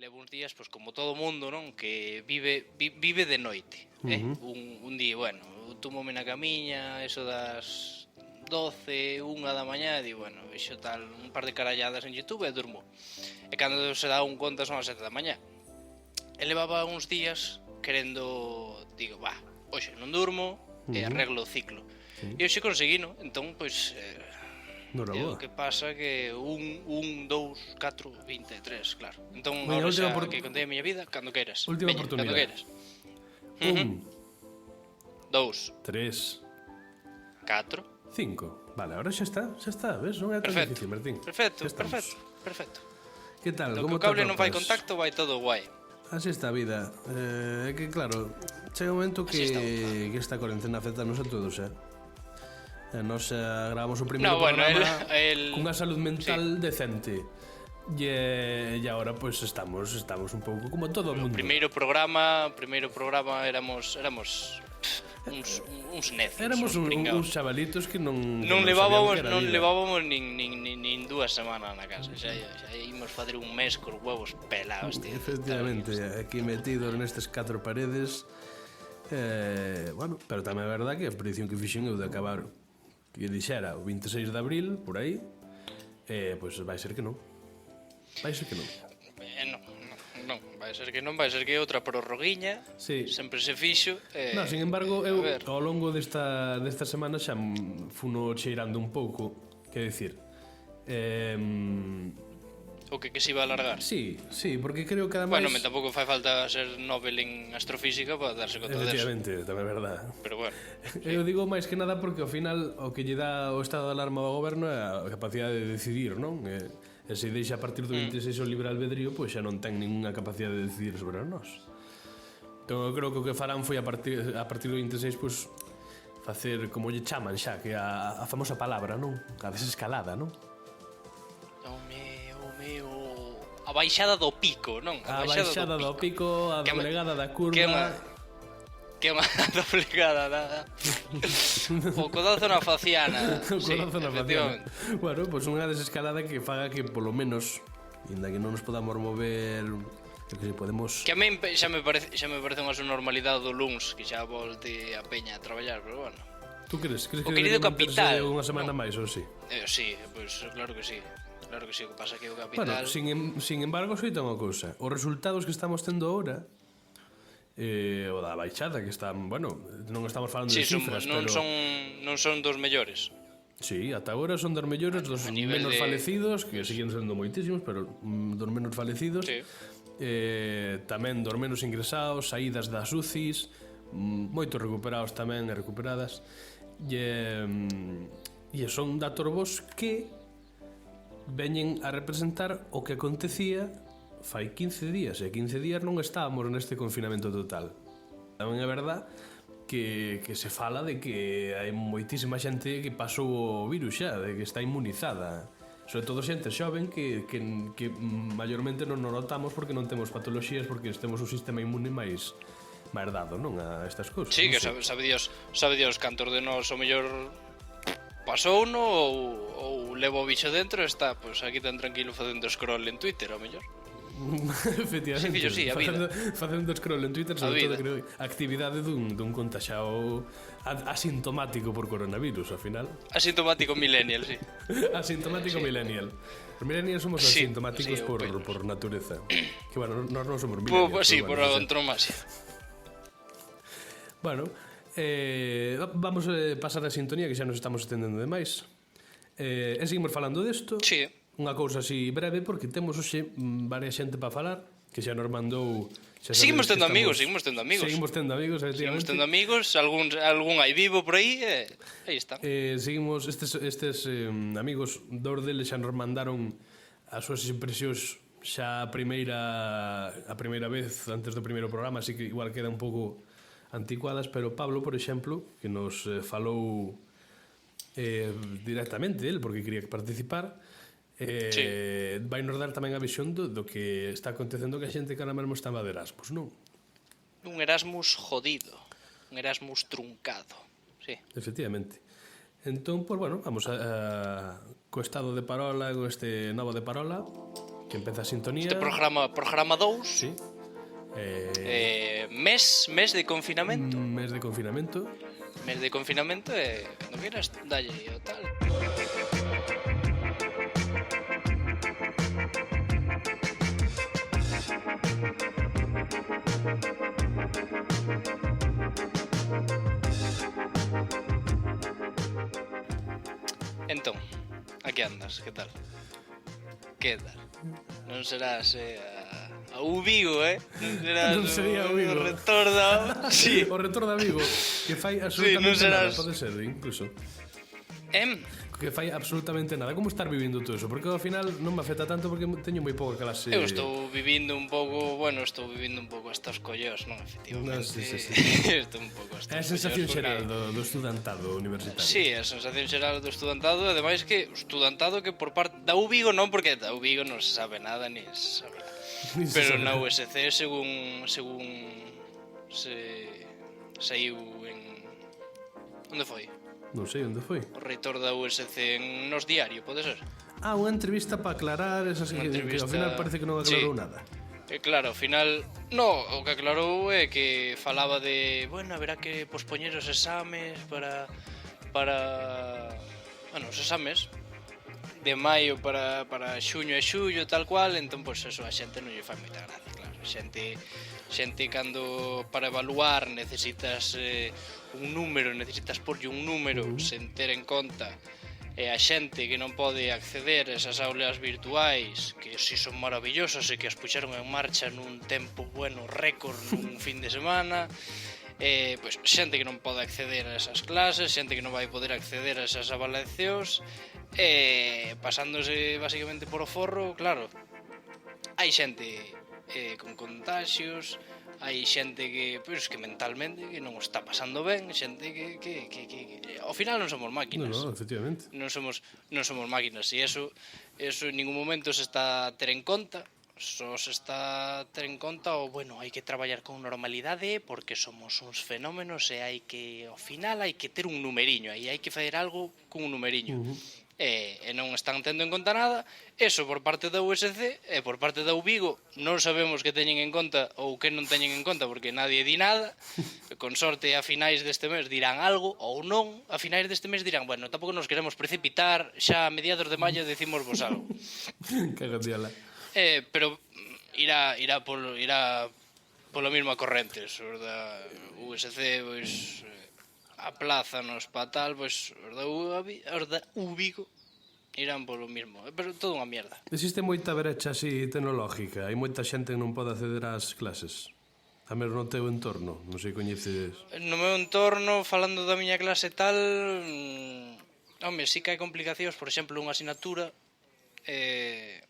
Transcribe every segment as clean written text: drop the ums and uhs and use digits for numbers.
levo uns días, pois como todo mundo, non? Que vive de noite, un día, bueno, túmome na camiña, eso das 12, 1 da mañá, e digo, bueno, vexo tal, un par de caralladas en YouTube e durmo. E cando se dá un conta son as 7 da mañá. E levaba uns días querendo, digo, hoxe non durmo e arreglo o ciclo. E hoxe conseguino, entón, pois... o que pasa que 1, 2, 4, 23, claro. Entón, agora xa que contei a miña vida, cando queiras. Última oportunidade. Cando queiras. 1, 2, 3, 4, 5. Vale, ahora xa está, ves? Non é tan difícil, Martín. Perfecto. Que tal? Do que o cable non fai contacto, vai todo guai. Así está a vida. É que claro, chega un momento que esta cuarentena afecta-nos a todos, Nos gravamos o primeiro programa cunha salud mental decente. E agora pois estamos un pouco como todo o mundo. O primeiro programa éramos uns necios. Éramos uns chavalitos que non levábamos nin 2 semanas na casa. Xa ímos facer un mes cos huevos pelados, tío. Efectivamente, aquí metidos nestes 4 paredes. Bueno, pero tamén é verdad que a predicción que fixen eu de acabar, que dixera o 26 de abril, por aí, pois vai ser que non. Vai ser que non. Non, vai ser que non, vai ser que outra prorroguiña, sempre se fixo. Sin embargo, eu ao longo desta semana xa funo cheirando un pouco, que dicir, o que se iba a alargar. Sí, porque creo que ademais... Bueno, tampouco fai falta ser Nobel en astrofísica para darse conta deso. Efectivamente, tamén é verdad. Pero bueno. Eu digo máis que nada porque ao final o que lle dá o estado de alarma ao goberno é a capacidade de decidir, non? E se deixa a partir do 26 o libre albedrío, pois xa non ten ninguna capacidade de decidir sobre nós. Entón eu creo que o que farán foi a partir do 26, pois facer como lle chaman xa, que a famosa palabra, non? A desescalada, non? A baixada do pico, non? A baixada do pico, a doblegada da curva. Que é unha doblegada da... O codazo na faciana. O codazo na faciana. Bueno, pois unha desescalada que faga que polo menos, inda que non nos podamos mover, que podemos... Que a mí xa me parece unha subnormalidade do luns, que xa volte a peña a traballar, pero bueno. Tú crees que querido capital unha semana máis ou si? Sí, pois claro que sí. Claro que sí, o que pasa que o capital... Bueno, sin embargo, soita unha cousa. Os resultados que estamos tendo agora, o da baixada, que están, bueno, non estamos falando de cifras, pero... Non son dos mellores. Sí, ata agora son dos mellores, dos menos falecidos, que siguen sendo moitísimos, pero dos menos falecidos. Sí. Tamén dos menos ingresados, saídas das UCIs, moitos recuperados tamén e recuperadas. E son datos vos que veñen a representar o que acontecía fai 15 días, e 15 días non estábamos neste confinamento total. Tamén é verdad que se fala de que hai moitísima xente que pasou o virus xa, de que está inmunizada, sobre todo xente xoven que maiormente non nos notamos porque non temos patoloxías, porque temos un sistema inmune máis dado, non, a estas cousas. Sí, que sabe Dios cantos de nós o mellor pasou no ou levo o bicho dentro e está, pois aquí tan tranquilo facendo scroll en Twitter, ao mellor. Efectivamente, sí, a vida. Facendo scroll en Twitter, sobre todo creo a actividade dun contaxado asintomático por coronavirus, ao final. Asintomático millennial, sí. Asintomático millennial. Os millennials somos asintomáticos por natureza. Que bueno, nós non somos millennials. Sí, por antonomasia. Bueno, vamos a pasar a sintonía, que xa nos estamos estendendo demais. E seguimos falando desto. Sí. Unha cousa así breve, porque temos hoxe varias xente para falar, que xa nos mandou... Seguimos tendo amigos, efectivamente. Seguimos tendo amigos, algún hai vivo por aí, aí está. Seguimos, estes amigos, dos deles xa nos mandaron as súas impresións xa a primeira vez, antes do primeiro programa, así que igual queda un pouco anticuadas, pero Pablo, por exemplo, que nos falou directamente el, porque quería participar, vai nos dar tamén a visión do que está acontecendo, que a xente que ahora mesmo estaba de Erasmus, non? Un Erasmus jodido, un Erasmus truncado, sí. Efectivamente. Entón, pois bueno, vamos co estado de parola, con este novo de parola. Que empeza a sintonía... Este programa 2. Sí. Mes de confinamento. Mes de confinamento. Mes de confinamento e cando quieras dalle o tal. Entón, aquí andas, que tal? Que tal? Non serás a Vigo, Non serás Non sería o Vigo. o rector da... Sí. O rector da Vigo, que fai absolutamente serás- nada, pode ser, incluso. Que fai absolutamente nada. Como estar vivindo todo eso? Porque ao final non me afecta tanto porque teño moi pouca clase. Eu estou vivindo un pouco estos collós, non? Efectivamente. Sí. Estou un pouco estos É a sensación collós xeral do estudantado universitario. Sí, a sensación xeral do estudantado, ademais que o estudantado que por parte da UVigo non, porque da UVigo non se sabe nada, ni se sabe nada. Ni se Pero sabe na nada. USC, según se saiu en... Onde foi? Non sei onde foi. O reitor da USC en Nos Diario, pode ser? Unha entrevista para aclarar esas que ao final parece que non aclarou nada. Claro, ao final, o que aclarou é que falaba de, bueno, haberá que pospoñer os exames para os exames de maio para xuño e xullo, tal cual, entón, pois, eso, a xente non lle fai moita gracia, claro. Xente cando para evaluar necesitas un número, necesitas porlle un número sen ter en conta a xente que non pode acceder a esas aulas virtuais, que si son maravillosas e que as puxeron en marcha nun tempo récord nun fin de semana, pois xente que non pode acceder a esas clases, xente que non vai poder acceder a esas avaliacións, pasándose basicamente por o forro, claro, hai xente con contaxios, hai xente que mentalmente que non o está pasando ben, xente que ao final non somos máquinas. Non, efectivamente. Non somos máquinas, e eso en ningún momento se está a ter en conta. Só se está a ter en conta hai que traballar con normalidade porque somos uns fenómenos e ao final hai que ter un numeriño, aí hai que fazer algo con un numeriño. E non están tendo en conta nada. Eso por parte da USC e por parte da UVigo non sabemos que teñen en conta ou que non teñen en conta porque nadie di nada. Con sorte a finais deste mes dirán algo ou non. A finais deste mes dirán, bueno, tampouco nos queremos precipitar, xa a mediados de maio decimos vos algo. Cagatela. Pero irá pola mesma corrente, os da USC, pois aplázanos para tal, pois os da UVigo irán polo mismo, pero todo unha mierda. Existe moita brecha así tecnológica, hai moita xente que non pode acceder ás clases. A menos no teu entorno, non sei coñeces... No meu entorno, falando da miña clase tal, sí que hai complicacións, por exemplo, unha asignatura que,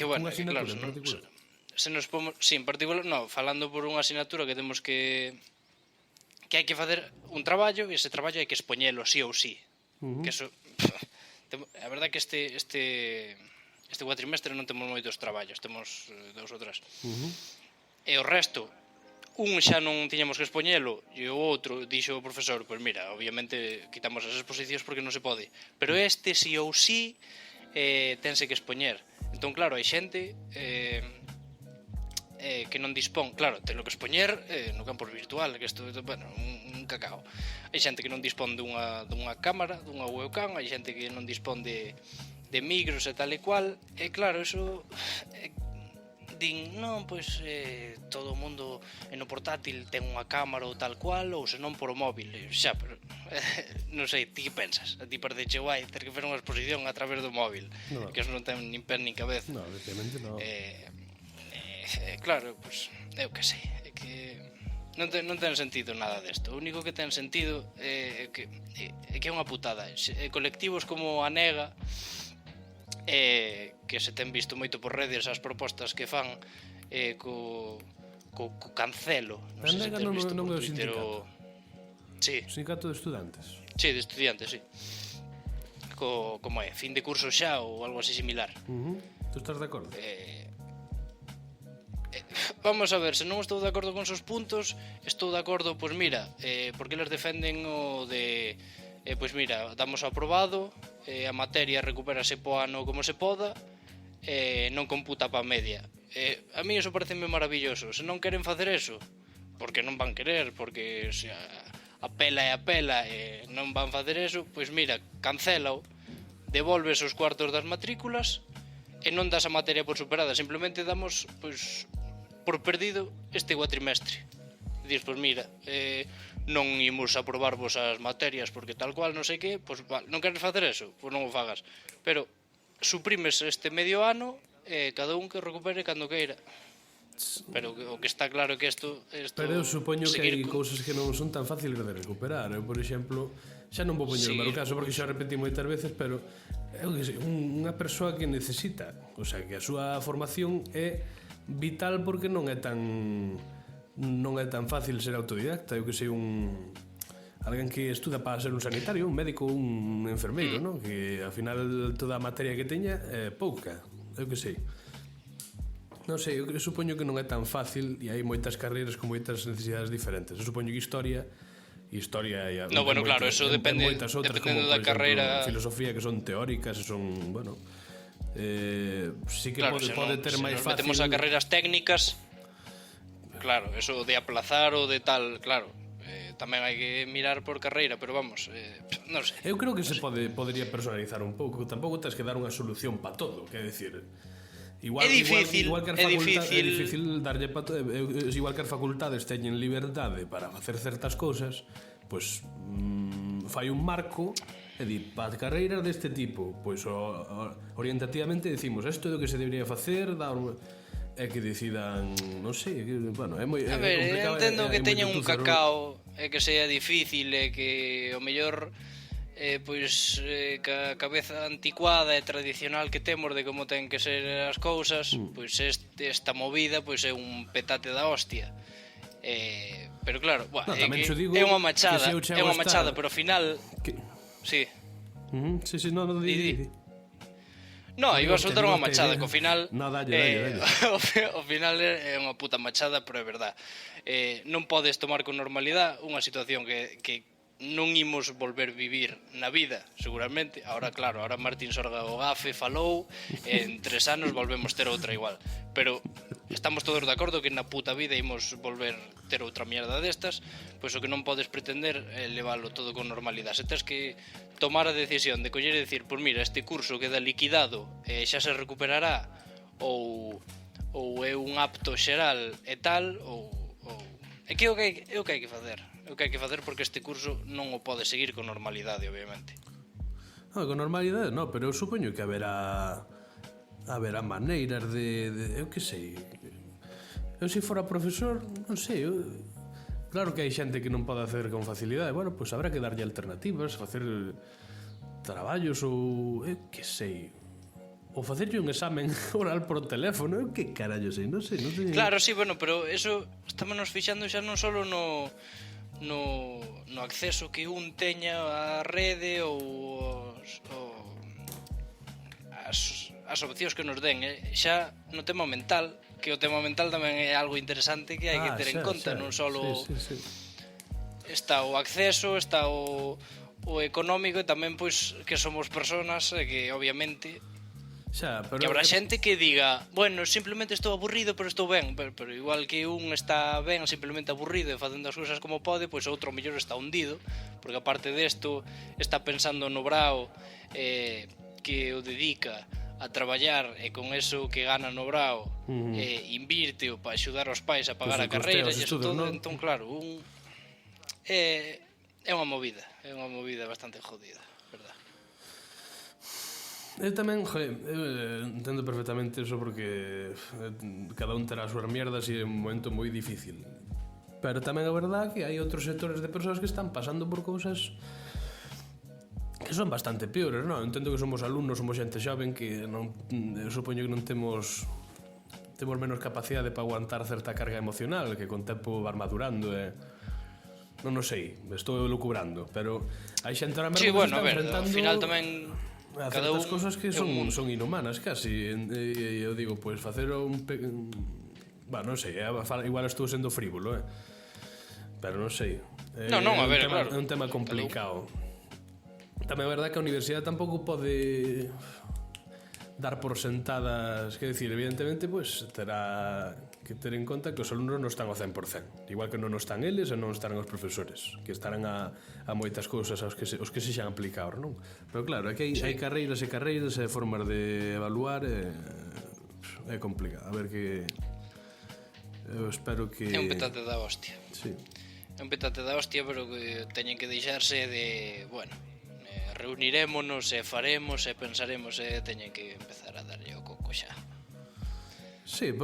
bueno, unha asignatura claro, en particular? se nos pomos, sí, en particular, falando por unha asignatura que temos que hai que facer un traballo e ese traballo hai que expoñelo sí ou sí. Que eso, a verdade que este cuatrimestre non temos moitos traballos, temos 2 ou 3. E o resto, un xa non tiñamos que expoñelo e o outro dixo o profesor, pois mira, obviamente quitamos as exposicións porque non se pode, pero este sí ou sí tense que expoñer. Entón, claro, hai xente que non dispón, claro, tenlo que expoñer no campus virtual, que isto, bueno, un cacao. Hai xente que non dispón dunha cámara, dunha webcam, hai xente que non dispón de micros e tal e cual, e claro, eso din, non, pois todo o mundo no portátil ten unha cámara ou tal cual, ou senón por o móvil, xa, pero non sei, ti que pensas? A ti parece guai ter que fer unha exposición a través do móvil, que eso non ten nin pé nin cabeza. No, evidentemente non. Claro, pois, eu que sei, é que non ten sentido nada desto. O único que ten sentido é que é unha putada. Colectivos como a Nega, que se ten visto moito por redes as propostas que fan co cancelo. A Nega non é o sindicato. Sí. Sindicato de estudantes. Sí, de estudiantes, sí. Como é, fin de curso xa ou algo así similar. Tu estás de acordo? Vamos a ver, se non estou de acordo con esos puntos, estou de acordo, pois mira, porque eles defenden o de pois mira, damos aprobado, a materia recupérase po ano como se poda, non computa pa media. A mí iso pareceme maravilloso. Se non queren facer eso, porque non van querer, porque se a pela é a pela e non van facer eso, pois mira, cancélao, devolves os cuartos das matrículas e non das a materia por superada, simplemente damos pois por perdido este cuatrimestre. Dís, pois mira, non imos aprobarvos as materias porque tal cual, non sei que, pois non queres facer eso, pois non o fagas. Pero suprimes este medio ano e cada un que recupere cando queira. Pero o que está claro é que isto Pero eu supoño que hai cousas que non son tan fáciles de recuperar. Eu, por exemplo, xa non vou poñer o meu caso porque xa repetí moitas veces, pero eu que sei, unha persoa que necesita, o sea, que a súa formación é vital porque non é tan fácil ser autodidacta. Eu que sei, alguén que estuda para ser un sanitario, un médico, un enfermeiro, non? Que ao final toda a materia que teña é pouca. Eu que sei. Non sei, eu supoño que non é tan fácil e hai moitas carreiras con moitas necesidades diferentes. Eu supoño que historia no, bueno, claro, eso depende moitas outras, dependendo como, da carreira, filosofía, que son teóricas, e son, bueno, sí que claro, pode ter máis fácil. Se nos metemos a carreiras técnicas, claro, eso de aplazar ou de tal, claro, tamén hai que mirar por carreira, pero vamos, non sei. Eu creo que podería personalizar un pouco. Tampouco tens que dar unha solución para todo, quer decir, igual que é difícil darlle para todo, igual que as facultades teñen liberdade para facer certas cousas, pois fai un marco e di, para carreiras deste tipo, pois orientativamente decimos isto é o que se debería facer, é que decidan, non sei, bueno, é moi complicado. Entendo que teña un cacao e que sea difícil e que o mellor pois ca cabeza anticuada e tradicional que temos de como ten que ser as cousas, pois esta movida pois é un petate da hostia. Pero claro, é unha machada, pero ao final sí. Sí, no, di. No, iba a soltar unha machada, que ao final dalle. ao final é unha puta machada, pero é verdad. Non podes tomar con normalidade unha situación que non imos volver vivir na vida, seguramente. Ahora, claro, Martín Sorga o Gafe falou, en 3 anos volvemos ter outra igual. Pero estamos todos de acordo que na puta vida imos volver ter outra mierda destas, pois o que non podes pretender é leválo todo con normalidade. Se tens que tomar a decisión de coller e dicir, pois mira, este curso queda liquidado e xa se recuperará, ou é un apto xeral e tal, ou é que é o que hai que facer. O que hai que facer porque este curso non o pode seguir con normalidade, obviamente. Non, con normalidade non, pero eu supoño que haberá maneiras de eu que sei. Eu se fora profesor, non sei, claro que hai xente que non pode hacer con facilidade. Bueno, pois habrá que darlle alternativas, facer traballos ou eu que sei, ou facerlle un examen oral por teléfono, eu que carallo sei, non sei. Claro, sí, bueno, pero eso estamos nos fixando xa non só no acceso que un teña á rede ou as opcións que nos den, xa no tema mental, que o tema mental tamén é algo interesante que hai que ter en conta, non só está o acceso, está o económico e tamén pois que somos personas e que obviamente que habrá xente que diga, bueno, simplemente estou aburrido pero estou ben, pero igual que un está ben simplemente aburrido e facendo as cousas como pode, pois outro mellor está hundido, porque aparte desto está pensando no brao que o dedica a traballar e con eso que gana no brao invírteo para axudar aos pais a pagar a carreira e isto todo, entón claro, é unha movida bastante jodida, verdad? Eu tamén, entendo perfectamente eso porque cada un terá as súas mierdas e é un momento moi difícil. Pero tamén é verdad que hai outros sectores de persoas que están pasando por cousas que son bastante peores, non? Entendo que somos alumnos, somos xente xoven que eu supoño que non temos menos capacidade para aguantar certa carga emocional que con tempo vas madurando e non sei, estou lucubrando, pero hai xente ahora mesmo que está enfrentando ao final tamén a certas cosas que son inhumanas casi, e eu digo, pois facer non sei, igual estou sendo frívolo, pero non sei, a ver, claro, é un tema complicado. Tamén é verdade que a universidade tampouco pode dar por sentadas, que decir, evidentemente, pues terá que ter en conta que os alumnos non están ao 100%, igual que non están eles e non estarán os profesores, que estarán a moitas cousas os que se xan aplicados, non? Pero claro, aquí hai carreiras e carreiras e formas de evaluar é complicado. A ver que eu espero que É un petate da hostia. Sí. É un petate da hostia, pero que teñen que deixarse de, bueno, reunirémonos e faremos e pensaremos e teñen que empezar a darlle o coco xa. Sí,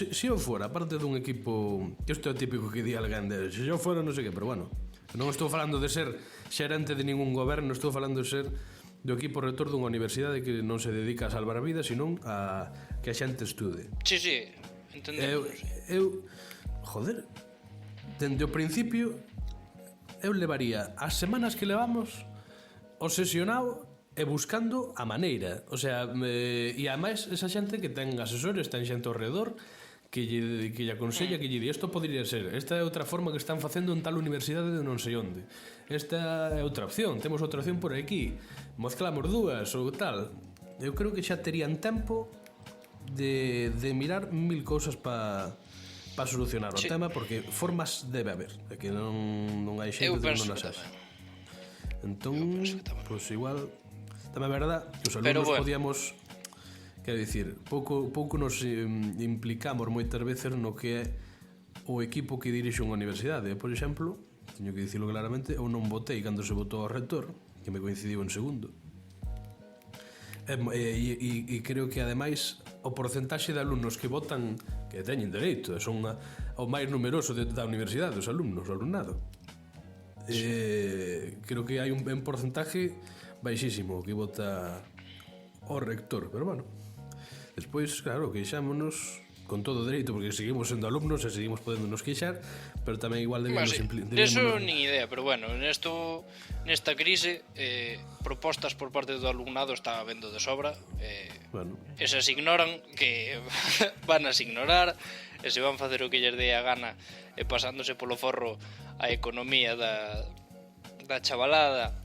se eu fora, aparte dun equipo, isto é o típico que di alguén de, se eu fora non sei que, pero bueno, non estou falando de ser xerente de ningún goberno, estou falando de ser do equipo rector dunha universidade que non se dedica a salvar vidas, senón a que a xente estude. Sí, entendemos. Joder, dende o principio eu levaría as semanas que levamos obsesionado e buscando a maneira, o sea, e ademais esa xente que ten asesores, ten xente ao redor que lle aconsella, que lle di isto podría ser, esta é outra forma que están facendo en tal universidade de non sei onde, esta é outra opción, temos outra opción por aquí, mezclamos dúas ou tal. Eu creo que xa terían tempo de mirar mil cousas para solucionar o tema, porque formas debe haber, é que non hai xeito de non as haxa. Entón, pois igual tamén é verdad que os alumnos podíamos, quero dicir, pouco nos implicamos moitas veces no que é o equipo que dirixe unha universidade. Por exemplo, teño que dicilo claramente, eu non votei cando se votou ao rector, que me coincidiu en segundo, e creo que ademais o porcentaxe de alumnos que votan, que teñen dereito, son o máis numeroso da universidade, os alumnos, o alumnado, creo que hai un porcentaje baixísimo que vota o rector, pero bueno, despois, claro, queixámonos con todo o dereito, porque seguimos sendo alumnos e seguimos podéndonos queixar, pero tamén igual debemos eso nin idea, pero bueno, nesta crise propostas por parte do alumnado está habendo de sobra, esas ignoran, que van a ignorar, e se van facer o que lles dé a gana e pasándose polo forro a economía da chavalada,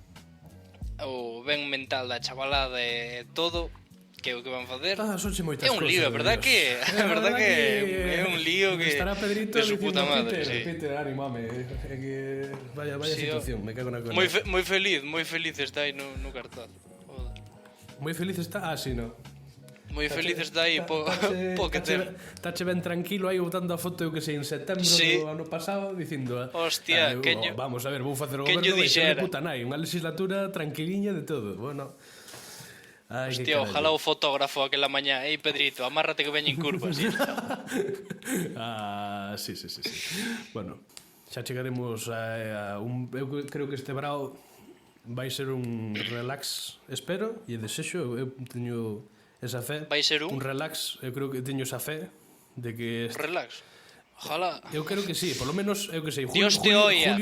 o ben mental da chavalada e todo, que é o que van facer. É un lío, é verdad que é un lío que estará Pedrito de su puta madre, Peter, ánimame, é que vaya situación, me cago na cola. Moi feliz está aí no cartón. Moi feliz está, sí, no. Moi feliz está aí po que ten. Tache ben tranquilo aí botando a foto que sei en setembro do ano pasado dicindo, hostia, vamos a ver, vou facer o goberno de puta nai, unha legislatura tranquiliña de todo. Bueno, hostia, ojalá o fotógrafo aquela mañá, Pedrito, amárrate que veñen curvas. Sí. Sí. Bueno, xa chegaremos a eu creo que este brao vai ser un relax, espero, e desexo, eu teño esa fe. Vai ser un relax, eu creo que teño esa fe de que relax. Ojalá. Eu creo que sí, polo menos eu que sei, Dios te oia.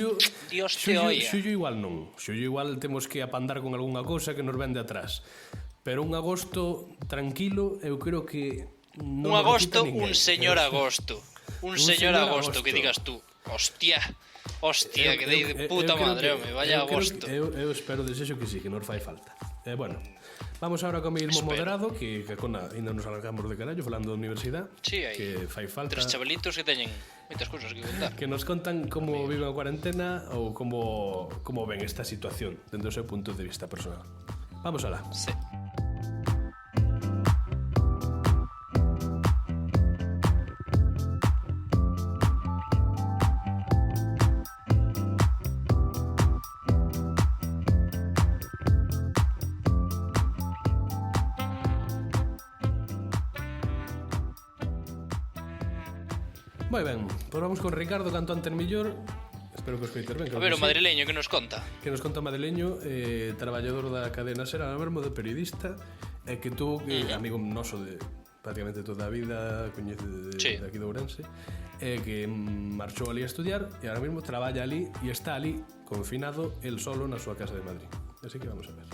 Xullo igual non. Xullo igual temos que apandar con algunha cousa que nos vende atrás. Pero un agosto tranquilo, eu creo que non. Un agosto, un señor agosto. Un señor agosto que digas tú, hostia, que dei de puta madre, home, vaya agosto. Eu espero, desexo que sí, que nos fai falta. Bueno, vamos agora co mismo moderado, que ainda nos alargamos de carallo falando da universidade, que fai falta. Tres chavalitos que teñen moitas cousas que contar. Que nos contan como viven a cuarentena ou como ven esta situación dentro do seu punto de vista personal. Vamos alá. Sí. Moi ben, pois vamos con Ricardo canto antes mellor. Espero que os coites ben. A ver, o madrileño que nos conta. Que nos conta o madrileño, traballador da cadena Ser, ahora mesmo de periodista, que tuvo que, amigo noso de prácticamente toda a vida, coñece de aquí de Ourense, que marchou ali a estudiar e ahora mesmo traballa ali e está ali confinado el solo na súa casa de Madrid. Así que vamos a ver.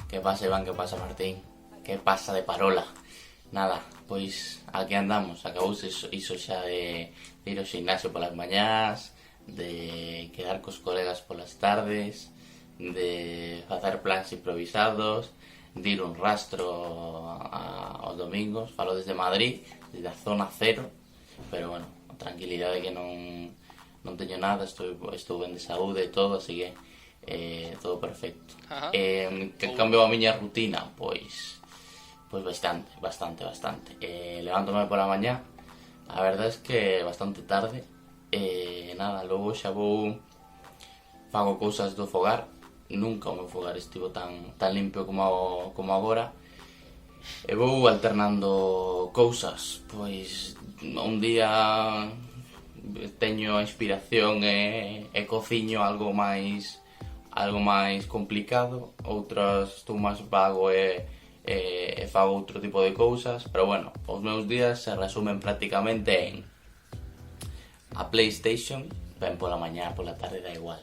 Que pasa, Iván, que pasa, Martín? Que pasa de parola? Nada, pois aquí andamos, acabouse iso xa de ir ao gimnasio polas mañás, de quedar cos colegas polas tardes, de facer plans improvisados, de ir un rastro aos domingos. Falo desde Madrid, desde a zona cero, pero bueno, a tranquilidade que non teño nada, estou ben de saúde e todo, así que todo perfecto. Que cambio a miña rutina? Pois bastante. Levántome pola mañá, a verdade é que bastante tarde, nada, logo xa fago cousas do fogar. Nunca o meu fogar estivo tan limpio como agora, e vou alternando cousas. Pois un día teño a inspiración e cociño algo máis complicado, outras estou máis vago e fago outro tipo de cousas, pero bueno, os meus días se resumen prácticamente en a PlayStation, ben pola mañá, pola tarde, da igual.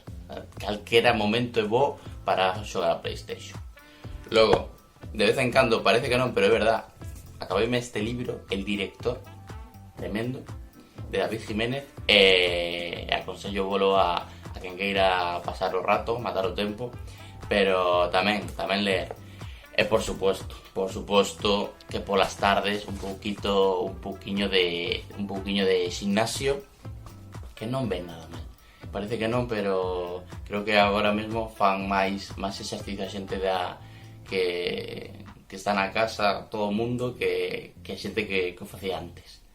Calquera momento é bo para xogar a PlayStation. Logo, de vez en cando, parece que non, pero é verdad, acabeime este libro, El director, tremendo, de David Jiménez, e aconsello volo a quen queira pasar o rato, matar o tempo, pero tamén ler. E por suposto que polas tardes un pouquiño de gimnasio, que non ven nada mal. Parece que non, pero creo que agora mesmo fan máis exercicio a xente que está na casa, todo o mundo, que a xente que o facía antes.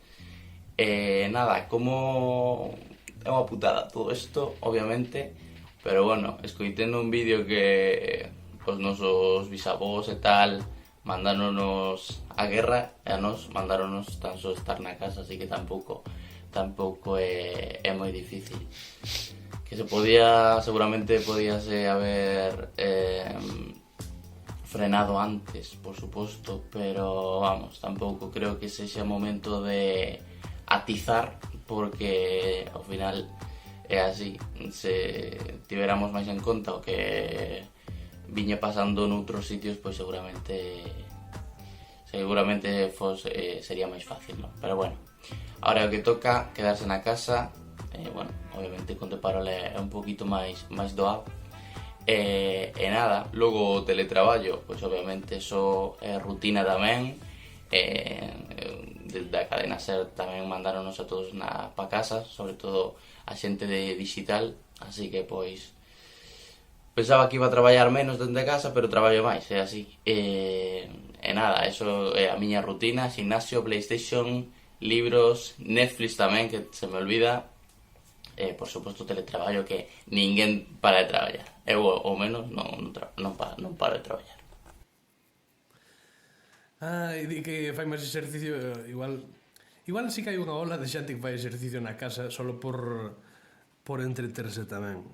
Nada, como é unha putada todo isto, obviamente, pero bueno, escoitendo un vídeo que os nosos bisavós e tal mandáronos a guerra, e a nos mandáronos tan só estar na casa, así que tampouco é moi difícil. Que seguramente podíase haber frenado antes, por suposto, pero vamos, tampouco creo que sexa momento de atizar, porque ao final é así. Se tiveramos máis en conta o que viña pasando noutros sitios, pois seguramente sería máis fácil, non? Pero bueno, ahora o que toca quedarse na casa, bueno, obviamente con Parola é un poquito máis doado, e nada, logo o teletraballo, pois obviamente eso é rutina tamén. Desde a cadena SER tamén mandáronos a todos pa casa, sobre todo a xente de digital, así que pois pensaba que iba a traballar menos dende casa, pero traballo máis, é así. E nada, eso é a miña rutina: gimnasio, PlayStation, libros, Netflix tamén, que se me olvida, e por suposto teletraballo, que ninguén para de traballar. Eu ao menos non paro de traballar. E di que fai máis exercicio, igual sí que hai unha ola de xente que fai exercicio na casa solo por entreterse tamén.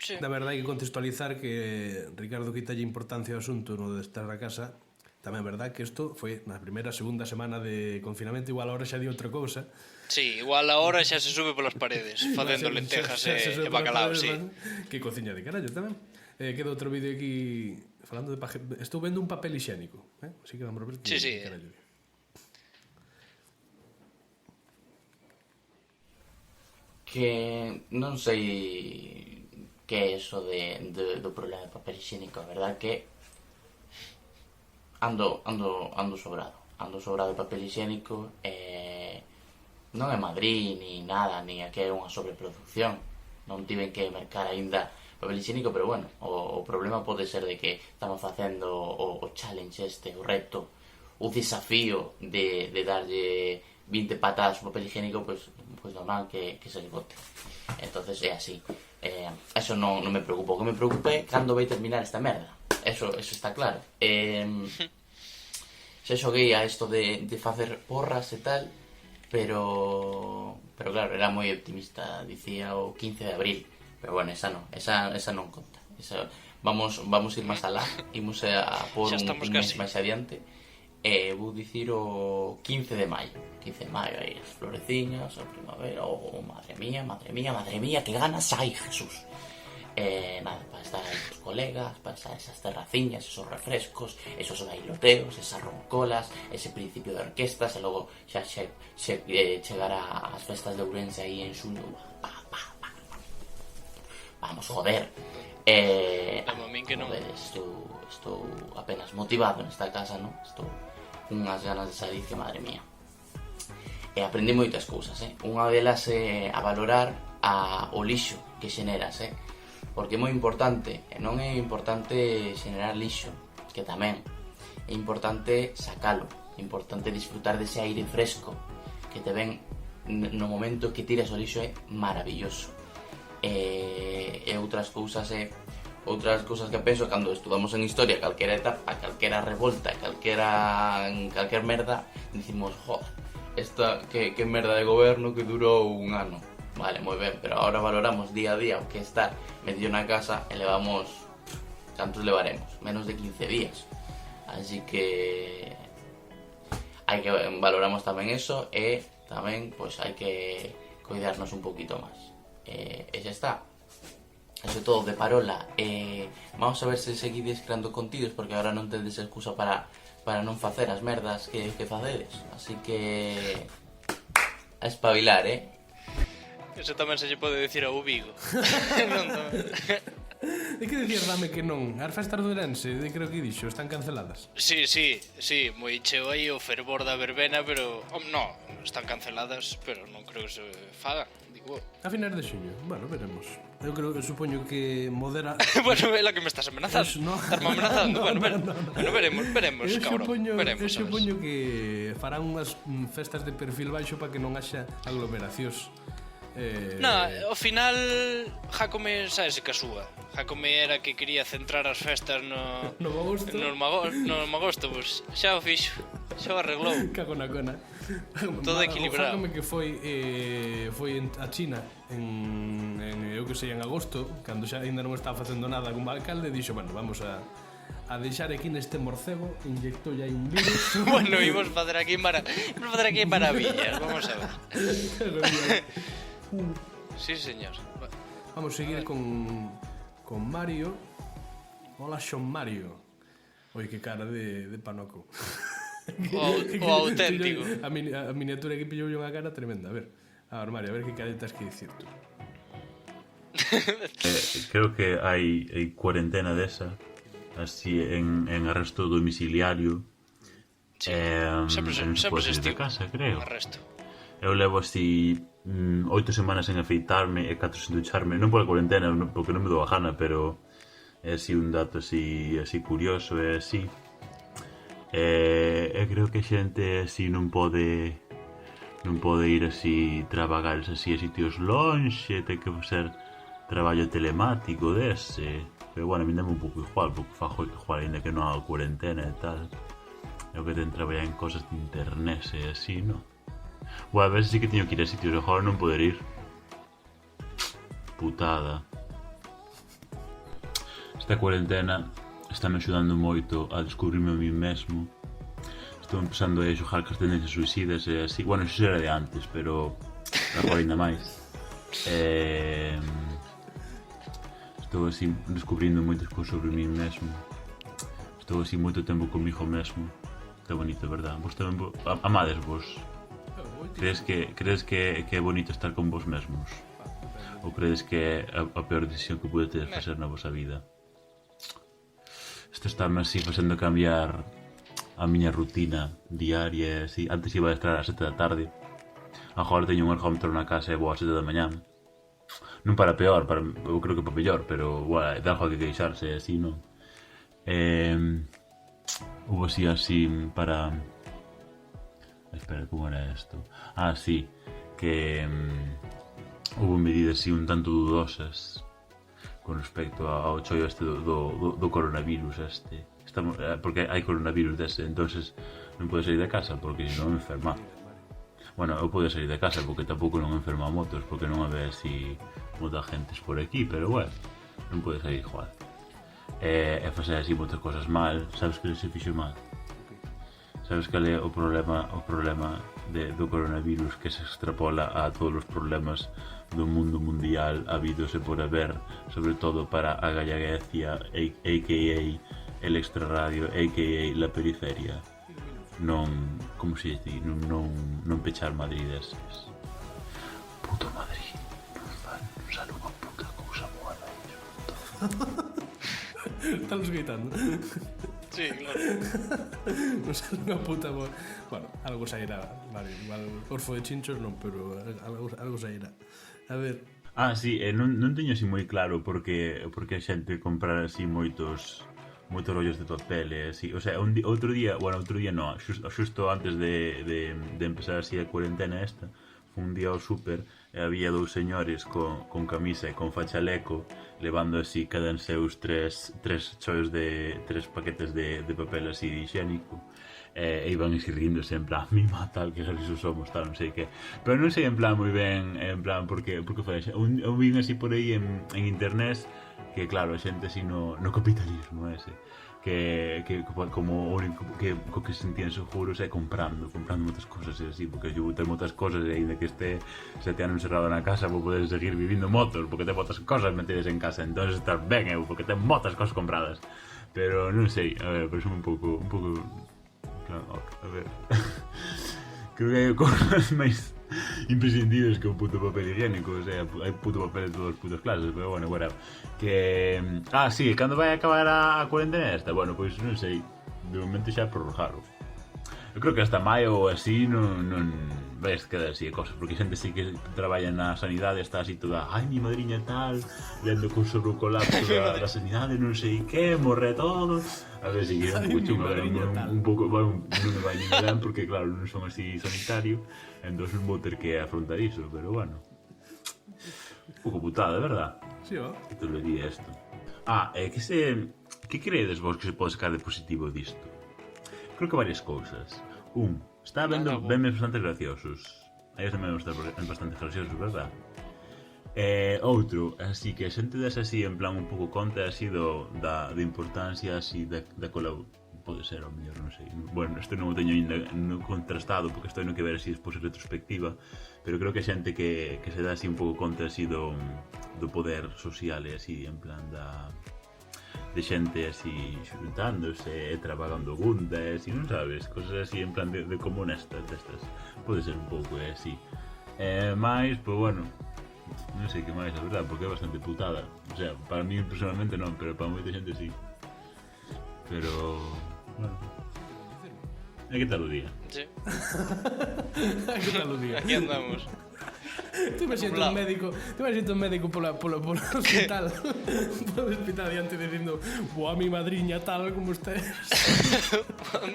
Sí. Da verdade hai que contextualizar que Ricardo quitalle importancia ao asunto no de estar na casa. Tamén é verdade que isto foi na primeira, segunda semana de confinamento, igual ahora xa di outra cousa. Sí, igual ahora xa se sube polas paredes facendo lentejas e bacalao, sí. Que cociña de carallo tamén. Queda outro vídeo aquí falando de estou vendo un papel higiénico, así que vamos a ver que Sí. carallo. Que non sei que é eso do problema de papel higiénico. A verdad que ando sobrado de papel higiénico. Non é Madrid ni nada, ni aquí é unha sobreproducción, non tiven que mercar aínda papel higiénico, pero bueno, o problema pode ser de que estamos facendo o challenge este, o reto, o desafío de darlle 20 patadas ao papel higiénico, pois normal que se esgote. Entonces é así. Eso non me preocupa. O que me preocupa é cando vai terminar esta merda. Eso está claro. Xa xoguei a isto de facer porras e tal, pero claro, era moi optimista, dicía o 15 de abril, pero bueno, esa non conta. Vamos ir máis alá, imos a por un mes máis adiante, e vou dicir o 15 de maio, aí as floreciñas, a primavera, madre mía, que ganas hai, Jesús. Nada, para estar aí cos colegas, para estar esas terraciñas, esos refrescos, esos bailoteos, esas roncolas, ese principio de orquestas, e logo xa chegar ás festas de Ourense aí en xuño. Vamos, joder. Dame a min que non. Joder, estou apenas motivado nesta casa, non? Estou unhas ganas de salir que madre mía. E aprendi moitas cousas, Unha delas é a valorar o lixo que xeneras, Porque é moi importante, e non é importante xenerar lixo, que tamén é importante sacalo, é importante disfrutar dese aire fresco que te ven no momento que tiras o lixo, é maravilloso. E outras cousas que penso cando estudamos en historia, calquera etapa, calquera revolta, calquer merda, dicimos, joder, esta que merda de goberno que durou un ano. Vale, moi ben, pero agora valoramos día a día o que é estar metido na casa e levamos... Cantos levaremos? Menos de 15 días. Así que... valoramos tamén eso e tamén, pois, hai que cuidarnos un poquito máis. E xa está. Eso é todo de parola. Vamos a ver se seguides creando contidos, porque agora non tedes excusa para non facer as merdas que facedes. Así que... a espabilar, Eso tamén se lle pode dicir ao Vigo. Non tamén. De que dicir dame que non? As festas do Ourense, creo que dixo, están canceladas. Sí, moi cheo aí o fervor da verbena, pero... non, están canceladas, pero non creo que se fagan, digo. A finais de xuño, bueno, veremos. Eu supoño que modera... Bueno, é la que me estás amenazando. Estás me amenazando, bueno, veremos, cabrón. Eu supoño que farán unhas festas de perfil baixo para que non haxa aglomeracións. Ao final Jácome sabes que a súa. Jácome era que quería centrar as festas no magosto, pois xa o fixo, xa o arreglou. Cago na cona. Todo equilibrado. Jácome que foi a China en eu que sei, en agosto, cando xa ainda non estaba facendo nada como alcalde, dixo, bueno, vamos a deixar aquí neste morcego, inyectou aí un virus. Bueno, imos facer aquí maravillas, vamos a ver. Sí, señor. Vamos a seguir con Mario. Hola, Xon Mario. Oi, que cara de panoco. O auténtico. A miniatura que pillou unha cara tremenda. A ver, Mario, a ver que caretas que dicir tú. Creo que hai cuarentena desa, así en arresto domiciliario. Sí, sempre se de casa, creo. Arresto. Eu levo así 8 semanas en afeitarme e 4 sen ducharme, non pola cuarentena, porque non me dou a gana, pero é así un dato así curioso, é así. E creo que a xente así non pode ir así traballar así a sitios lonxe, ten que facer traballo telemático dese. Pero bueno, a mí dame un pouco igual, porque fajo igual ainda que non haga cuarentena e tal. Eu que ten traballar en cosas de internet e así, non? Bueno, a ver si que teño que ir a sitios, agora non poder ir. Putada. Esta cuarentena está-me axudando moito a descubrirme a mí mesmo. Estou empezando a xogar cas tendencias suicidas e así. Bueno, xo era de antes, pero agora ainda máis. Estou así descubrindo moitas cousas sobre mí mesmo. Estou así moito tempo comigo mesmo. Está bonito, verdad? Vos tamén amades vos? Crees que é bonito estar con vos mesmos? Ou crees que é a peor decisión que podedes facer na vosa vida? Isto está así facendo cambiar a miña rutina diaria, así. Antes iba a estar ás 7 da tarde, agora teño un ergómetro na casa e vou ás 7 da mañá. Non para peor, eu creo que para mellor, pero bueno, dá algo que queixarse, así, non? Hubo así para... Espera, como era isto? Sí, que hubo medidas así un tanto dudosas con respecto ao chollo este do coronavirus este. Porque hai coronavirus dese, entonces non pode sair de casa porque non enferma. Bueno, eu podo sair de casa porque tampouco non enferma motos, porque non haber así moita gentes por aquí, pero bueno, non pode sair igual. E facer así moitas cosas mal, sabes que se fixo mal? Sabes cal é o problema do coronavirus, que se extrapola a todos os problemas do mundo mundial habidos e por haber, sobre todo para a Gallaguecia, a.k.a. el extrarradio, a.k.a. la periferia. Non, como se dice, non pechar Madrid deses. Puto Madrid, non sale unha puta cousa boa, non? Estamos gritando. Sí, claro. Non sei unha puta voz. Bueno, algo sairá, vale, igual orfo de chinchos non, pero algo sairá. A ver, Sí, non teño así moi claro porque a xente comprar así moitos rollos de papel e así. O sea, outro día non, xusto antes de empezar así a cuarentena esta, un día ao súper e había dous señores con camisa e con fachaleco levando así cada en seus tres paquetes de papel así higiénico e iban así riéndose en plan mima tal, que graciosos somos tal, non sei que, pero non sei en plan moi ben en plan porque foi eu vin así por aí en internet que claro, a xente así no capitalismo ese que como o único que se sentían seguros é comprando moitas cosas e así, porque eu ter moitas cosas e ainda que este 7 anos encerrado na casa vou poder seguir vivindo motos porque ten moitas cosas metidas en casa, entón estar ben eu porque ten moitas cosas compradas, pero non sei, a ver, parece un pouco claro, a ver creo que hai cosas máis imprescindibles que un puto papel higiénico, o sea, hai puto papel de todas as putas clases, pero bueno, whatever. Que... sí, cando vai acabar a cuarentena esta? Bueno, pois non sei, de momento xa prorrogaron. Eu creo que hasta maio ou así non vais quedar así de cosas, porque xente sí que traballa na sanidade está así toda, ai, mi madriña tal, lendo con sobre o colapso da sanidade, non sei que, morre todo. A ver, si que é un pouco chungo, un pouco, non me vai nin ben, porque claro, non son así sanitario, entón non vou ter que afrontar iso, pero bueno. Un pouco putada, verdad? sí, ó. Que te lo diría isto. Que creedes vos que se pode sacar de positivo disto? Creo que varias cousas. Está vendo memes bastante graciosos. Aí tamén están bastante graciosos, verdad? Outro, así que a xente des así en plan un pouco conta así da importancia así da colaboración. Pode ser, ao mellor, non sei. Bueno, isto non o teño ainda contrastado porque isto non que ver así despois en retrospectiva, pero creo que a xente que se dá así un pouco conta así do poder social e así en plan de xente así xuntándose e trabajando juntas e non sabes, cosas así en plan de como honestas destas. Pode ser un pouco así. Mais, pois bueno, non sei que máis, a verdad, porque é bastante putada. O sea, para mí personalmente non, pero para moita xente sí. Pero, bueno. E que tal o día? Sí. Que tal o día? Aquí andamos. Tú me siento un médico polo hospital. Polo hospital diante dicindo, boa, mi madriña tal, como estés.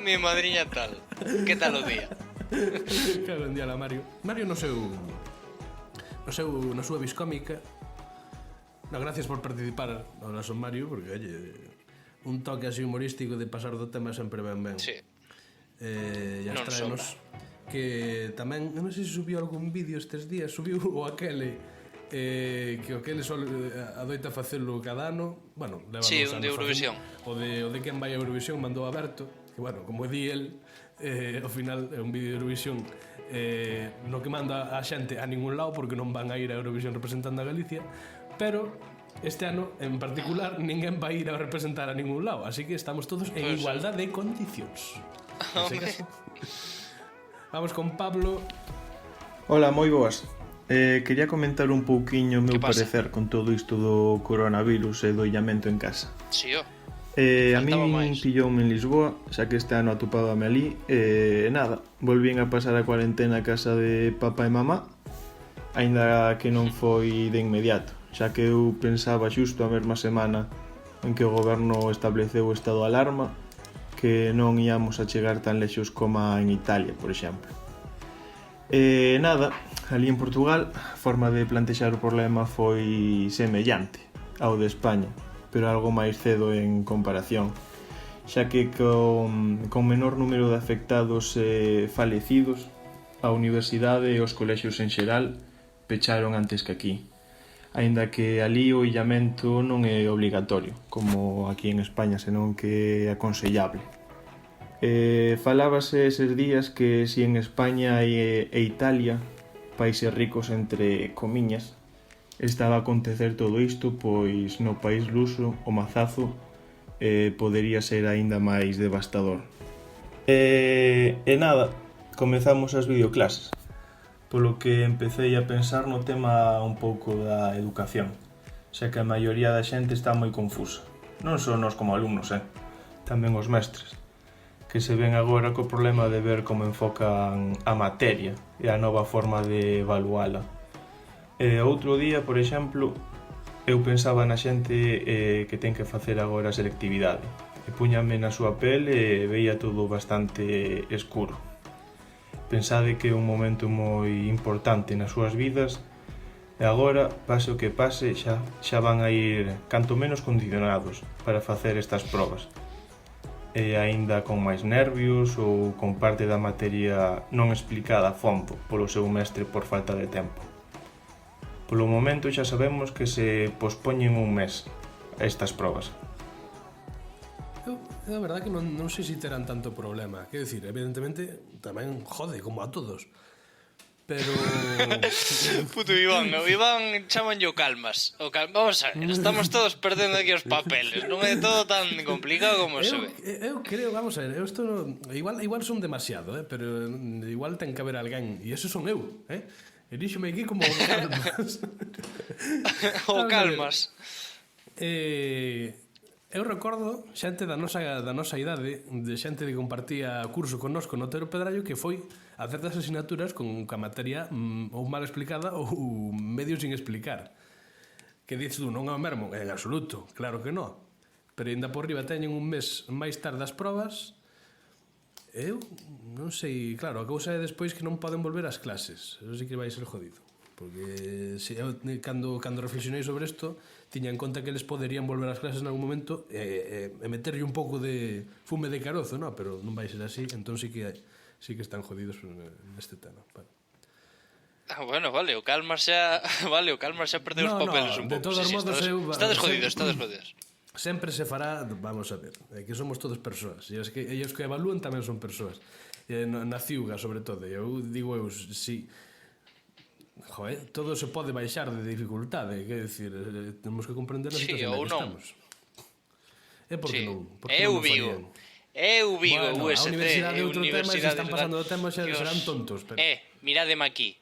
Mi madriña tal. Que tal o día? Claro, un día la Mario. Mario na súa biscómica. No, gracias por participar. Ahora son Mario, porque, oye, un toque así humorístico de pasar do tema sempre ben. Sí. E as traemos que tamén, non sei se subiu algún vídeo estes días, subiu o aquele que o aquele adoita facelo cada ano, bueno, leva sí, un de Eurovisión. O de quen vai a Eurovisión mandou a Berto, que bueno, como di el, ao final é un vídeo de Eurovisión no que manda a xente a ningún lado porque non van a ir a Eurovisión representando a Galicia, pero este ano en particular ninguén vai ir a representar a ningún lado, así que estamos todos en igualdad de condicións. Vamos con Pablo. Hola, moi boas. Quería comentar un pouquiño o meu parecer con todo isto do coronavirus e do illamento en casa. Sí, ó. A min pilloume en Lisboa, xa que este ano atopábame ali, nada, volvín a pasar a cuarentena a casa de papá e mamá, aínda que non foi de inmediato, xa que eu pensaba xusto a mesma semana en que o goberno estableceu o estado de alarma que non íamos a chegar tan lexos como en Italia, por exemplo. Nada, ali en Portugal a forma de plantexar o problema foi semellante ao de España, pero algo máis cedo en comparación, xa que con menor número de afectados e falecidos, a universidade e os colexios en xeral pecharon antes que aquí, aínda que ali o illamento non é obligatorio, como aquí en España, senón que é aconsellable. Falábase eses días que si en España e Italia, países ricos entre comiñas, estaba a acontecer todo isto, pois no país luso o mazazo podería ser aínda máis devastador. E nada, comezamos as videoclases, polo que empecé a pensar no tema un pouco da educación. xa que a maioría da xente está moi confusa. Non só nós como alumnos, tamén os mestres, que se ven agora co problema de ver como enfocan a materia e a nova forma de evaluala. Outro día, por exemplo, eu pensaba na xente que ten que facer agora a selectividade, e puñame na súa pel e veía todo bastante escuro. Pensade que é un momento moi importante nas súas vidas e agora, pase o que pase, xa van a ir canto menos condicionados para facer estas probas. E aínda con máis nervios ou con parte da materia non explicada a fondo polo seu mestre por falta de tempo. Polo momento xa sabemos que se pospoñen un mes estas probas. Eu, a verdade que non sei se terán tanto problema. Quero dicir, evidentemente, tamén jode, como a todos. Pero... Puto Iván, o Iván chamanlle o calmas. Vamos a ver, estamos todos perdendo aquí os papeles. Non é todo tan complicado como se ve. Eu creo, vamos a ver, eu isto igual son demasiado, pero igual ten que haber alguén, e eso son eu, Elíxome aquí como o calmas. O calmas. Eu recordo xente da nosa idade, de xente que compartía curso connosco no Otero Pedrallo, que foi a certas asignaturas con a materia ou mal explicada ou medio sin explicar. Que dices tú, non é o mesmo? En absoluto, claro que non. Pero ainda por riba teñen un mes máis tarde as probas. Eu non sei, claro, a cousa é despois que non poden volver ás clases. Eso sí que vai ser jodido. Porque eu, cando reflexionei sobre isto, tiña en conta que eles poderían volver ás clases en algún momento e meterlle un pouco de fume de carozo, no? Pero non vai ser así, entón sí que están jodidos neste tema. Bueno, vale, o calmas xa perdeu os papeles un pouco. De todos modos, estades jodidos. Sempre se fará, vamos a ver, que somos todos persoas, e os que evalúan tamén son persoas. Na ciuga, sobre todo, eu digo si todo se pode baixar de dificultade, quer dicir, temos que comprender a situación en que estamos. É porque non. Eu vivo, USC, a universidade é outro tema, e se están pasando do tema xa serán tontos. Mirademe aquí.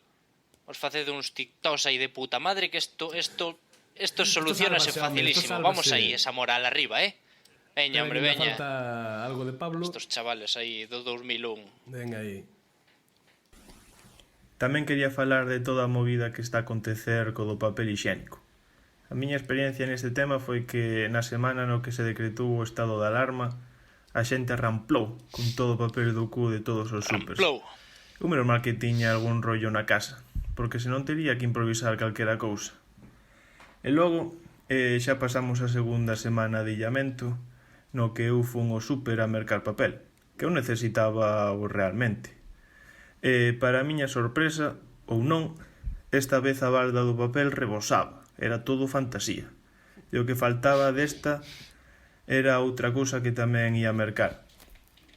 Os facede uns tiktoks aí de puta madre que isto solucionase facilísimo. Vamos aí, esa moral arriba, Veña, hombre, veña. Falta algo de Pablo. Estos chavales aí do 2001. Venga aí. Tamén quería falar de toda a movida que está a acontecer co do papel higiénico. A miña experiencia neste tema foi que na semana no que se decretou o estado de alarma, a xente arramplou con todo o papel do cu de todos os supers. O menos mal que tiña algún rollo na casa, porque senón tería que improvisar calquera cousa. E logo, xa pasamos a segunda semana de illamento, no que eu fun ao super a mercar papel, que eu necesitaba realmente. Para a miña sorpresa, ou non, esta vez a balda do papel rebosaba, era todo fantasía. E o que faltaba desta era outra cousa que tamén ia mercar.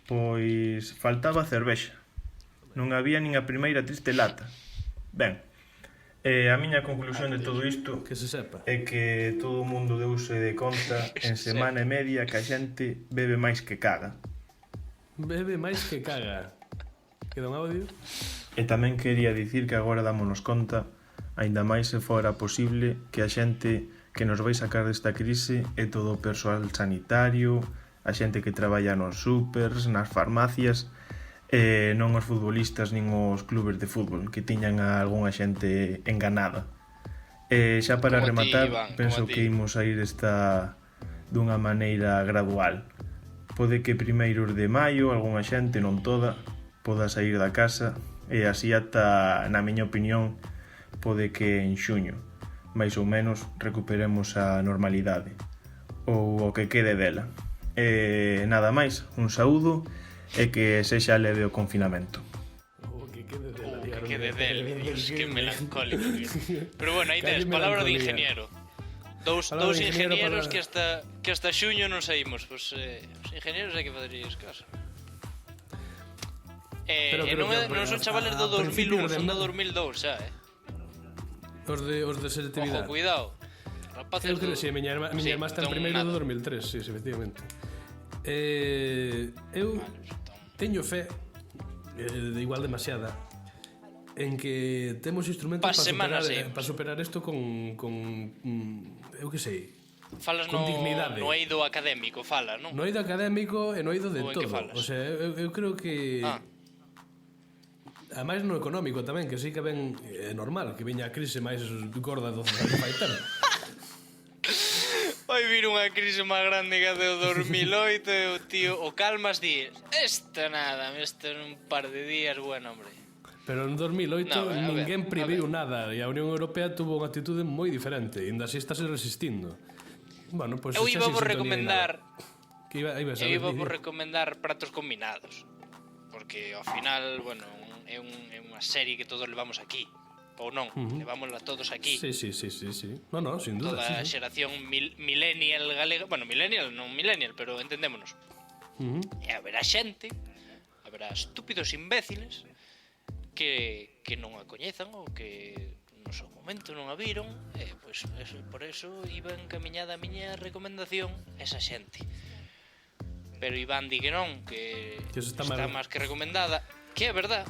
Pois faltaba cervexa. Non había nin a primeira triste lata. Ben, a miña conclusión de todo isto é que todo o mundo deuse de conta en semana e media que a xente bebe máis que caga. Bebe máis que caga. Queda un audio? E tamén quería dicir que agora dámonos conta, aínda máis se fora posible, que a xente que nos vai sacar desta crise é todo o persoal sanitario, a xente que traballa nos supers, nas farmacias, e non os futbolistas nin os clubes de fútbol, que tiñan a algunha xente enganada. E xa para rematar, penso que imos a ir dunha maneira gradual. Pode que primeiros de maio, algunha xente, non toda, poda sair da casa e así ata, na miña opinión, pode que en xuño, máis ou menos, recuperemos a normalidade ou o que quede dela. E nada máis, un saúdo e que sexa leve o confinamento. O que quede dela, Dios, que melancólico. Pero bueno, aí tes, palabra de ingeniero. Dous ingenieros que hasta xuño non saímos. Pois os ingenieros hai que facerlles caso. Non son chavales do 2001, son do 2002 xa, Os de selectividade. Ojo, cuidado. Eu creo que si, miña irmá está en primeiro do 2003, sí, efectivamente. Eu teño fe, igual demasiada, en que temos instrumentos Pa semana para superar isto con eu que sei, Falas con dignidade. no eido académico, fala, non? No eido académico e no eido de Ou en que todo. falas? O sea, eu creo que ademais no económico tamén, que sí que ven é normal que veña a crise máis gorda do que fai tempo. Vai vir unha crise máis grande que a do 2008 e o tío, o Calmas di, isto nada, isto en un par de días, bueno, hombre. Pero en 2008 No, a ver, ninguén a previu nada e a Unión Europea tuvo unha actitude moi diferente e ainda así estáse resistindo. Bueno, pues Eu xa iba sin por sintonía recomendar nada. Que ibas a Eu ver, iba di, por di. recomendar pratos combinados. Porque ao final, bueno, é unha serie que todos levamos aquí. Ou non, levámosla todos aquí. Sí. No, sin duda. Toda a sí. xeración millennial galega. Bueno, millennial, non millennial, pero entendémonos. E haberá xente, haberá estúpidos imbéciles que non a coñezan ou que no seu momento non a viron, e pois por eso iba encamiñada a miña recomendación esa xente. Pero Iván di que non, que eso está máis que recomendada, que é verdad.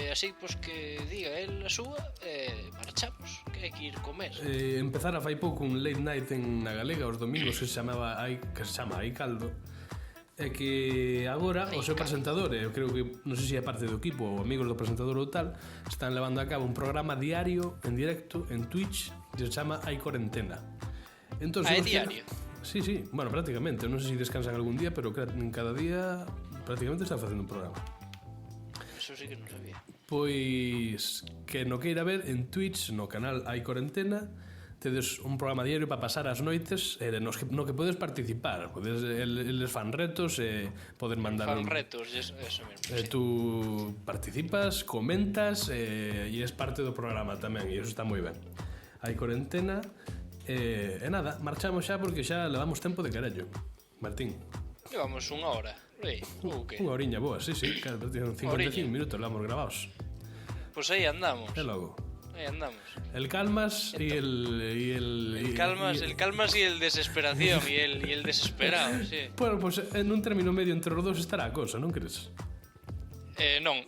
Así pois que diga el a súa e marchamos, que hai que ir comer. Empezara fai pouco un late night na Galega os domingos que se chama Ai Caldo. É que agora o seu presentador, eu creo que non sei se é parte do equipo ou amigos do presentador ou tal, están levando a cabo un programa diario en directo en Twitch que se chama Hai Corentena. Entón, É diario? Sí, bueno, prácticamente, non sei se descansan algún día, pero en cada día prácticamente están facendo un programa. Eso sí que non sabía. Pois que no queira ver en Twitch, no canal Hai Corentena, tedes un programa diario para pasar as noites no que podes participar. Eles fan retos e poden mandar Fan retos, eso mesmo. Sí. Tú participas, comentas e es parte do programa tamén, e eso está moi ben. Hai Corentena e nada, marchamos xa porque xa levamos tempo de carallo. Martín. Llevamos unha hora. Ou que? Unha horiña boa, sí, claro, 55 minutos levamos gravados. Pois aí andamos. E logo. Aí andamos. El Calmas y el Calmas y el Desesperación y el Desesperado, sí. Bueno, pues en un término medio entre os dos estará a cosa, non crees? Non.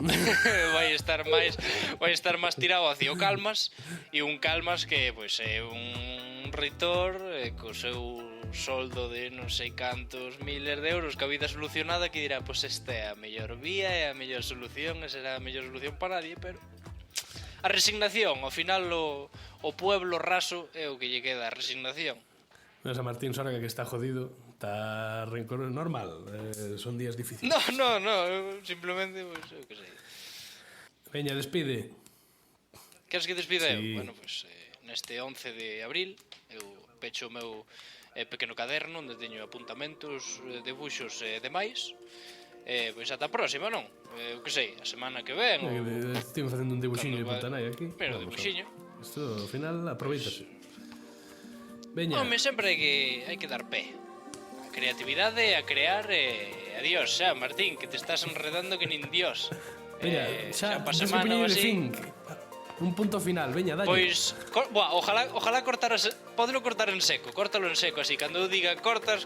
vai estar máis tirado hacia o Calmas, e un Calmas que pois é un reitor co seu soldo de non sei cantos miles de euros, que a vida solucionada, que dirá, pois esta é a mellor vía, é a mellor solución, e será a mellor solución para nadie, pero a resignación, ao final o pueblo raso é o que lle queda, a resignación. Ves a Martín Sóraga que está jodido, está rencor normal, son días difíciles. No, eu simplemente, pues, eu que sei. Veña, despide. Queres que despide eu? Sí. Bueno, pues neste 11 de abril eu pecho o meu pequeno caderno onde teño apuntamentos, debuxos e demais. Pois ata a próxima, non? Eu que sei, a semana que ven ou... Estive facendo un debuxiño de Pantanai aquí. Pero debuxiño. Isto, ao final, aproveitase. Veña. Home, sempre hai que dar pé a creatividade, a crear e adiós, xa, Martín, que te estás enredando que nin Dios. Veña, xa pa tens que semana ou poñer así. fin. Un punto final, veña, dalle. Pois, ojalá cortar, podelo cortar en seco, córtalo en seco así, cando eu diga corta.